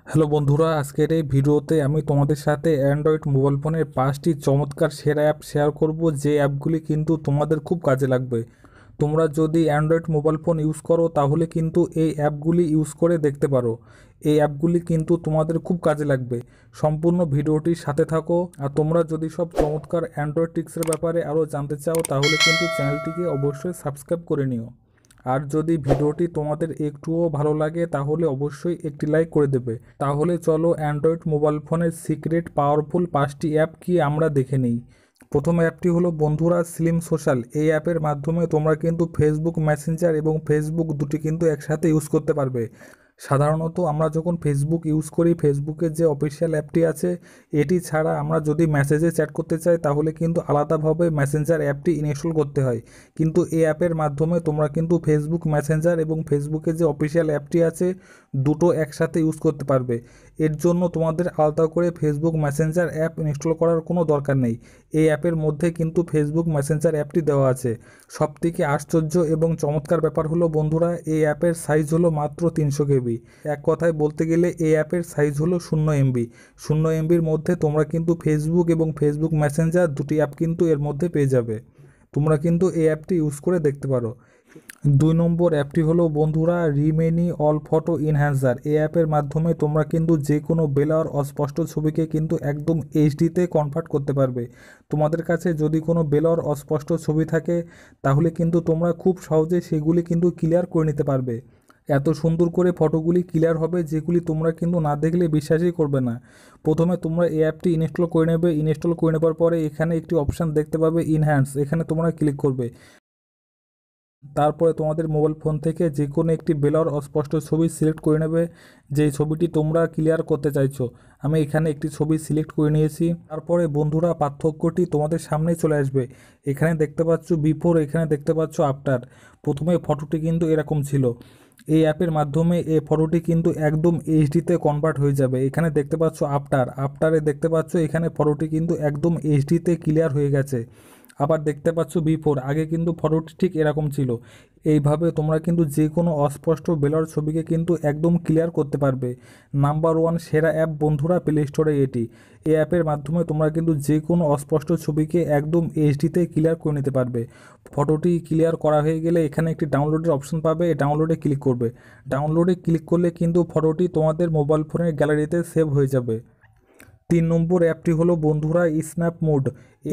Hello বন্ধুরা, আজকের এই ভিডিওতে আমি তোমাদের সাথে অ্যান্ড্রয়েড মোবাইল ফোনের 5টি চমৎকার সেরা অ্যাপ শেয়ার করব, যে অ্যাপগুলি কিন্তু তোমাদের খুব কাজে লাগবে। তোমরা যদি অ্যান্ড্রয়েড মোবাইল ফোন ইউজ করো তাহলে কিন্তু এই অ্যাপগুলি ইউজ করে দেখতে পারো। এই অ্যাপগুলি কিন্তু তোমাদের খুব কাজে লাগবে। সম্পূর্ণ ভিডিওটির সাথে থাকো। আর তোমরা যদি সব চমৎকার অ্যান্ড্রয়েড টিক্সের ব্যাপারে আরও জানতে চাও তাহলে কিন্তু চ্যানেলটিকে অবশ্যই সাবস্ক্রাইব করে নিও। আর যদি ভিডিওটি তোমাদের একটুও ভালো লাগে তাহলে অবশ্যই একটি লাইক করে দেবে। তাহলে চলো অ্যান্ড্রয়েড মোবাইল ফোনের সিক্রেট পাওয়ারফুল 5টি অ্যাপ কি আমরা দেখে নিই। প্রথম অ্যাপটি হলো বন্ধুরা স্লিম সোশ্যাল। এই অ্যাপের মাধ্যমে তোমরা কিন্তু ফেসবুক মেসেঞ্জার এবং ফেসবুক দুটি কিন্তু একসাথে ইউজ করতে পারবে। সাধারণত আমরা যখন ফেসবুক ইউজ করি, ফেসবুকের যে অফিসিয়াল অ্যাপটি আছে এটি ছাড়া আমরা যদি মেসেজে চ্যাট করতে চাই তাহলে কিন্তু আলাদাভাবে মেসেঞ্জার অ্যাপটি ইনস্টল করতে হয়। কিন্তু এই অ্যাপের মাধ্যমে তোমরা কিন্তু ফেসবুক মেসেঞ্জার এবং ফেসবুকের যে অফিসিয়াল অ্যাপটি আছে দুটো একসাথে ইউজ করতে পারবে। এর জন্য তোমাদের আলাদা করে ফেসবুক মেসেঞ্জার অ্যাপ ইনস্টল করার কোনো দরকার নেই। এই অ্যাপের মধ্যে কিন্তু ফেসবুক মেসেঞ্জার অ্যাপটি দেওয়া আছে। সবথেকে আশ্চর্য এবং চমৎকার ব্যাপার হলো বন্ধুরা, এই অ্যাপের সাইজ হলো মাত্র 300 KB। এক কথায় বলতে গেলে এই অ্যাপের সাইজ হলো 0 MB। 0 MBর মধ্যে তোমরা কিন্তু ফেসবুক এবং ফেসবুক মেসেঞ্জার দুটি অ্যাপ কিন্তু এর মধ্যে পেয়ে যাবে। তোমরা কিন্তু এই অ্যাপটি ইউজ করে দেখতে পারো। 2 নম্বর অ্যাপটি হলো বন্ধুরা রিমেনি অল ফটো ইনহ্যান্সার। এই অ্যাপের মাধ্যমে তোমরা কিন্তু যে কোনো বেলার অস্পষ্ট ছবিকে কিন্তু একদম এইচডিতে কনভার্ট করতে পারবে। তোমাদের কাছে যদি কোনো বেলার অস্পষ্ট ছবি থাকে তাহলে কিন্তু তোমরা খুব সহজে সেগুলি কিন্তু ক্লিয়ার করে নিতে পারবে। এত সুন্দর করে ফটোগুলি ক্লিয়ার হবে যেগুলি তোমরা কিন্তু না দেখলে বিশ্বাসই করবে না। প্রথমে তোমরা এই অ্যাপটি ইনস্টল করে নেবে। ইনস্টল করে নেবার পরে এখানে একটি অপশান দেখতে পাবে ইনহ্যান্স, এখানে তোমরা ক্লিক করবে। তারপরে তোমাদের মোবাইল ফোন থেকে যে কোনো একটি ব্লার অস্পষ্ট ছবি সিলেক্ট করে নেবে, যেই ছবিটি তোমরা ক্লিয়ার করতে চাইছো। আমি এখানে একটি ছবি সিলেক্ট করে নিয়েছি। তারপরে বন্ধুরা পার্থক্যটি তোমাদের সামনেই চলে আসবে। এখানে দেখতে পাচ্ছ বিফোর, এখানে দেখতে পাচ্ছ আফটার। প্রথমে ফটোটি কিন্তু এরকম ছিল। এই অ্যাপের মাধ্যমে এই ফটোটি কিন্তু একদম এইচডিতে কনভার্ট হয়ে যাবে। এখানে দেখতে পাচ্ছ আফটারে দেখতে পাচ্ছ এখানে ফটোটি কিন্তু একদম এইচডিতে ক্লিয়ার হয়ে গেছে। আবার দেখতে পাচ্ছ বিফোর, আগে কিন্তু ফটোটি ঠিক এরকম ছিল। এইভাবে তোমরা কিন্তু যে কোনো অস্পষ্ট ব্লার ছবিকে কিন্তু একদম ক্লিয়ার করতে পারবে। নাম্বার 1 সেরা অ্যাপ বন্ধুরা প্লে স্টোরে এটি। এই অ্যাপের মাধ্যমে তোমরা কিন্তু যে কোনো অস্পষ্ট ছবিকে একদম এইচডিতে ক্লিয়ার করে নিতে পারবে। ফটোটি ক্লিয়ার করা হয়ে গেলে এখানে একটি ডাউনলোডের অপশন পাবে, ডাউনলোডে ক্লিক করবে। ডাউনলোডে ক্লিক করলে কিন্তু ফটোটি তোমাদের মোবাইল ফোনের গ্যালারিতে সেভ হয়ে যাবে। 3 নম্বর অ্যাপটি হলো বন্ধুরা স্ন্যাপ মোড।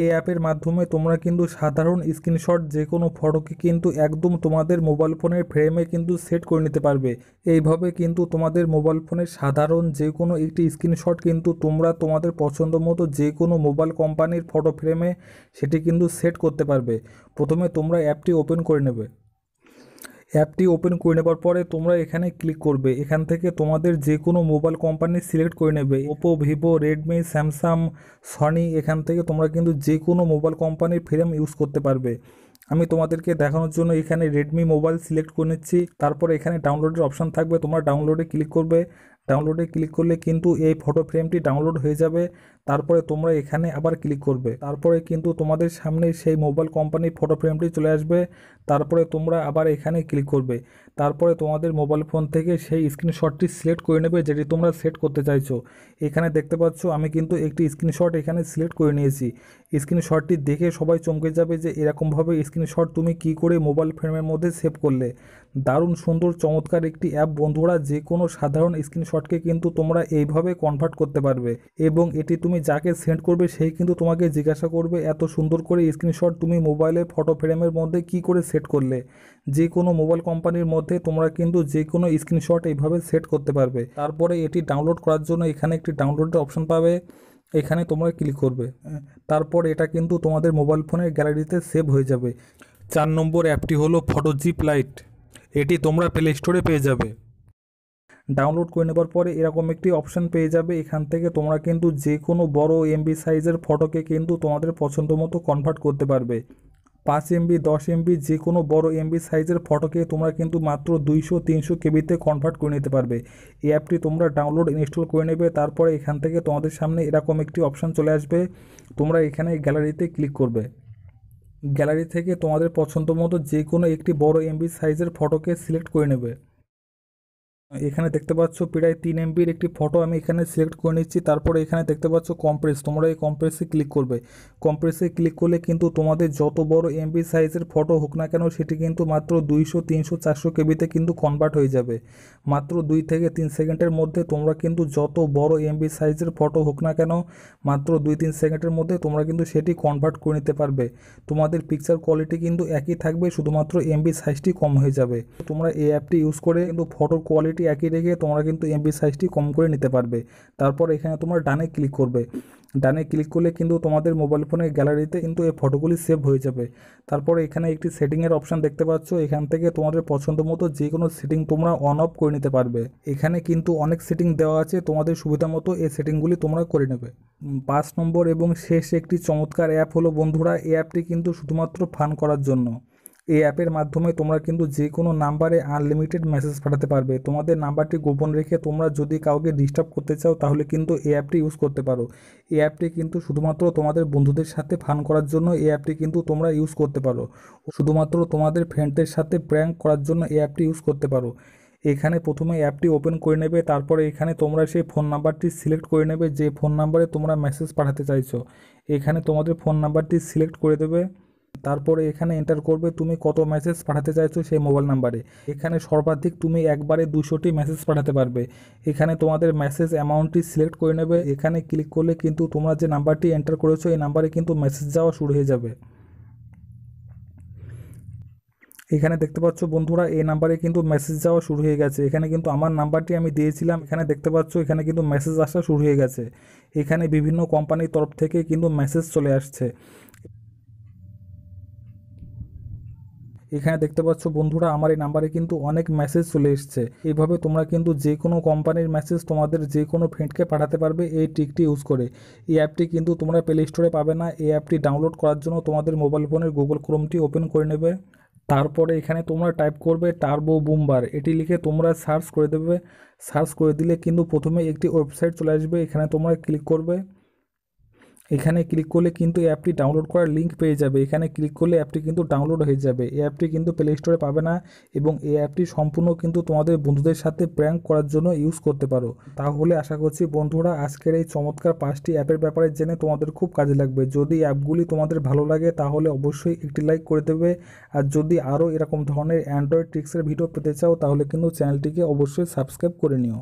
এই অ্যাপের মাধ্যমে তোমরা কিন্তু সাধারণ স্ক্রিনশট যে কোনো ফটোকে কিন্তু একদম তোমাদের মোবাইল ফোনের ফ্রেমে কিন্তু সেট করে নিতে পারবে। এইভাবে কিন্তু তোমাদের মোবাইল ফোনের সাধারণ যে কোনো একটি স্ক্রিনশট কিন্তু তোমরা তোমাদের পছন্দ মতো যে কোনো মোবাইল কোম্পানির ফটো ফ্রেমে সেটি কিন্তু সেট করতে পারবে। প্রথমে তোমরা অ্যাপটি ওপেন করে নেবে। অ্যাপটি ওপেন করে নেবার পরে তোমরা এখানে ক্লিক করবে। এখান থেকে তোমাদের যে কোনো মোবাইল কোম্পানি সিলেক্ট করে নেবে, Oppo, Vivo, Redmi, Samsung, Sony. এখান থেকে তোমরা কিন্তু যে কোনো মোবাইল কোম্পানির ফ্রেম ইউজ করতে পারবে। আমি তোমাদেরকে দেখানোর জন্য এখানে রেডমি মোবাইল সিলেক্ট করে নিচ্ছি। তারপরে এখানে ডাউনলোডের অপশান থাকবে, তোমরা ডাউনলোডে ক্লিক করবে। ডাউনলোডে ক্লিক করলে কিন্তু এই ফটো ফ্রেমটি ডাউনলোড হয়ে যাবে। তারপরে তোমরা এখানে আবার ক্লিক করবে। তারপরে কিন্তু তোমাদের সামনে সেই মোবাইল কোম্পানির ফটো ফ্রেমটি চলে আসবে। তারপরে তোমরা আবার এখানে ক্লিক করবে। তারপরে তোমাদের মোবাইল ফোন থেকে সেই স্ক্রিনশটটি সিলেক্ট করে নেবে যেটি তোমরা সেট করতে চাইছো। এখানে দেখতে পাচ্ছ আমি কিন্তু একটি স্ক্রিনশট এখানে সিলেক্ট করে নিয়েছি। স্ক্রিনশটটি দেখে সবাই চমকে যাবে যে এরকমভাবে স্ক্রিনশট তুমি কি করে মোবাইল ফ্রেমের মধ্যে সেভ করলে। দারুণ সুন্দর চমৎকার একটি অ্যাপ বন্ধুরা, যে কোনো সাধারণ স্ক্রিনশটকে কিন্তু তোমরা এইভাবে কনভার্ট করতে পারবে। এবং এটি তুমি যাকে সেন্ড করবে সেই কিন্তু তোমাকে জিজ্ঞাসা করবে এত সুন্দর করে স্ক্রিনশট তুমি মোবাইলের ফটো ফ্রেমের মধ্যে কি করে সেট করলে। যে কোনো মোবাইল কোম্পানির মধ্যে তোমরা কিন্তু যে কোনো স্ক্রিনশট এইভাবে সেট করতে পারবে। তারপরে এটি ডাউনলোড করার জন্য এখানে একটি ডাউনলোডের অপশন পাবে, এখানে তোমরা ক্লিক করবে। তারপর এটা কিন্তু তোমাদের মোবাইল ফোনের গ্যালারিতে সেভ হয়ে যাবে। 4 নম্বর অ্যাপটি হলো ফটোজিপ লাইট। এটি তোমরা প্লে স্টোরে পেয়ে যাবে। ডাউনলোড করে নেবার পরে এরকম একটি অপশান পেয়ে যাবে। এখান থেকে তোমরা কিন্তু যে কোনো বড় এমবি সাইজের ফটোকে কিন্তু তোমাদের পছন্দ মতো কনভার্ট করতে পারবে। 5 MB, 10 MB যে কোনো বড় এমবি সাইজের ফটোকে তোমরা কিন্তু মাত্র 200-300 KBতে কনভার্ট করে নিতে পারবে। এই অ্যাপটি তোমরা ডাউনলোড ইনস্টল করে নেবে। তারপরে এখান থেকে তোমাদের সামনে এরকম একটি অপশান চলে আসবে, তোমরা এখানে গ্যালারিতে ক্লিক করবে। গ্যালারি থেকে তোমাদের পছন্দ মতো যে কোনো একটি বড় এমবি সাইজের ফটোকে সিলেক্ট করে নেবে। এখানে দেখতে পাচ্ছ প্রায় 3 MBর একটি ফটো আমি এখানে সিলেক্ট করে নিচ্ছি। তারপরে এখানে দেখতে পাচ্ছ কম্প্রেস, তোমরা এই কম্প্রেসে ক্লিক করবে। কম্প্রেসে ক্লিক করলে কিন্তু তোমাদের যত বড় MB সাইজের ফটো হোক না কেন সেটি কিন্তু মাত্র 200, 300, 400 KB কিন্তু কনভার্ট হয়ে যাবে। মাত্র 2 থেকে 3 সেকেন্ডের মধ্যে তোমরা কিন্তু যত বড় MB সাইজের ফটো হোক না কেন মাত্র 2-3 সেকেন্ডের মধ্যে তোমরা কিন্তু সেটি কনভার্ট করে নিতে পারবে। তোমাদের পিকচার কোয়ালিটি কিন্তু একই থাকবে, শুধুমাত্র MB সাইজটি কম হয়ে যাবে। তোমরা এই অ্যাপটি ইউজ করে কিন্তু ফটোর কোয়ালিটি একই রেখে তোমরা কিন্তু MB সাইজটি কম করে নিতে পারবে। তারপর এখানে তোমরা ডানে ক্লিক করবে। ডানে ক্লিক করলে কিন্তু তোমাদের মোবাইল ফোনের গ্যালারিতে কিন্তু এই ফটোগুলি সেভ হয়ে যাবে। তারপরে এখানে একটি সেটিংয়ের অপশান দেখতে পাচ্ছ, এখান থেকে তোমাদের পছন্দ মতো যে কোনো সেটিং তোমরা অন অফ করে নিতে পারবে। এখানে কিন্তু অনেক সেটিং দেওয়া আছে, তোমাদের সুবিধা মতো এই সেটিংগুলি তোমরা করে নেবে। 5 নম্বর এবং শেষ একটি চমৎকার অ্যাপ হলো বন্ধুরা, এই অ্যাপটি কিন্তু শুধুমাত্র ফান করার জন্য। এই অ্যাপের মাধ্যমে তোমরা কিন্তু যে কোনো নাম্বারে আনলিমিটেড মেসেজ পাঠাতে পারবে। তোমাদের নাম্বারটি গোপন রেখে তোমরা যদি কাউকে ডিস্টার্ব করতে চাও তাহলে কিন্তু এই অ্যাপটি ইউজ করতে পারো। এই অ্যাপটি কিন্তু শুধুমাত্র তোমাদের বন্ধুদের সাথে ফান করার জন্য এই অ্যাপটি কিন্তু তোমরা ইউজ করতে পারো। শুধুমাত্র তোমাদের ফ্রেন্ডদের সাথে প্র্যাঙ্ক করার জন্য এই অ্যাপটি ইউজ করতে পারো। এখানে প্রথমে অ্যাপটি ওপেন করে নেবে, তারপরে এখানে তোমরা সেই ফোন নাম্বারটি সিলেক্ট করে নেবে যে ফোন নাম্বারে তোমরা মেসেজ পাঠাতে চাইছো। এখানে তোমাদের ফোন নাম্বারটি সিলেক্ট করে দেবে। তারপরে এখানে এন্টার করবে তুমি কত মেসেজ পাঠাতে চাইছো সেই মোবাইল নাম্বারে। এখানে সর্বাধিক তুমি একবারে 200টি মেসেজ পাঠাতে পারবে। এখানে তোমাদের মেসেজ অ্যামাউন্টটি সিলেক্ট করে নেবে। এখানে ক্লিক করলে কিন্তু তোমরা যে নাম্বারটি এন্টার করেছো এই নাম্বারে কিন্তু মেসেজ যাওয়া শুরু হয়ে যাবে। এখানে দেখতে পাচ্ছ বন্ধুরা এই নাম্বারে কিন্তু মেসেজ যাওয়া শুরু হয়ে গেছে। এখানে কিন্তু আমার নাম্বারটি আমি দিয়েছিলাম, এখানে দেখতে পাচ্ছ এখানে কিন্তু মেসেজ আসা শুরু হয়ে গেছে। এখানে বিভিন্ন কোম্পানির তরফ থেকে কিন্তু মেসেজ চলে আসছে। এখানে দেখতে পাচ্ছ বন্ধুরা আমার এই নাম্বারে কিন্তু অনেক মেসেজ চলে এসছে। এইভাবে তোমরা কিন্তু যে কোনো কোম্পানির মেসেজ তোমাদের যে কোনো ফ্রেন্ডকে পাঠাতে পারবে এই ট্রিকটি ইউজ করে। এই অ্যাপটি কিন্তু তোমরা প্লে স্টোরে পাবে না। এই অ্যাপটি ডাউনলোড করার জন্য তোমাদের মোবাইল ফোনের গুগল ক্রোমটি ওপেন করে নেবে। তারপরে এখানে তোমরা টাইপ করবে টার্বো বুমবার, এটি লিখে তোমরা সার্চ করে দেবে। সার্চ করে দিলে কিন্তু প্রথমে একটি ওয়েবসাইট চলে আসবে, এখানে তোমরা ক্লিক করবে। এখানে ক্লিক করলে কিন্তু অ্যাপটি ডাউনলোড করার লিঙ্ক পেয়ে যাবে। এখানে ক্লিক করলে অ্যাপটি কিন্তু ডাউনলোড হয়ে যাবে। এই অ্যাপটি কিন্তু প্লে স্টোরে পাবে না এবং এই অ্যাপটি সম্পূর্ণ কিন্তু তোমাদের বন্ধুদের সাথে প্র্যাঙ্ক করার জন্য ইউজ করতে পারো। তাহলে আশা করছি বন্ধুরা আজকের এই চমৎকার 5টি অ্যাপের ব্যাপারে জেনে তোমাদের খুব কাজে লাগবে। যদি অ্যাপগুলি তোমাদের ভালো লাগে তাহলে অবশ্যই একটি লাইক করে দেবে। আর যদি আরও এরকম ধরনের অ্যান্ড্রয়েড ট্রিক্সের ভিডিও পেতে চাও তাহলে কিন্তু চ্যানেলটিকে অবশ্যই সাবস্ক্রাইব করে নিও।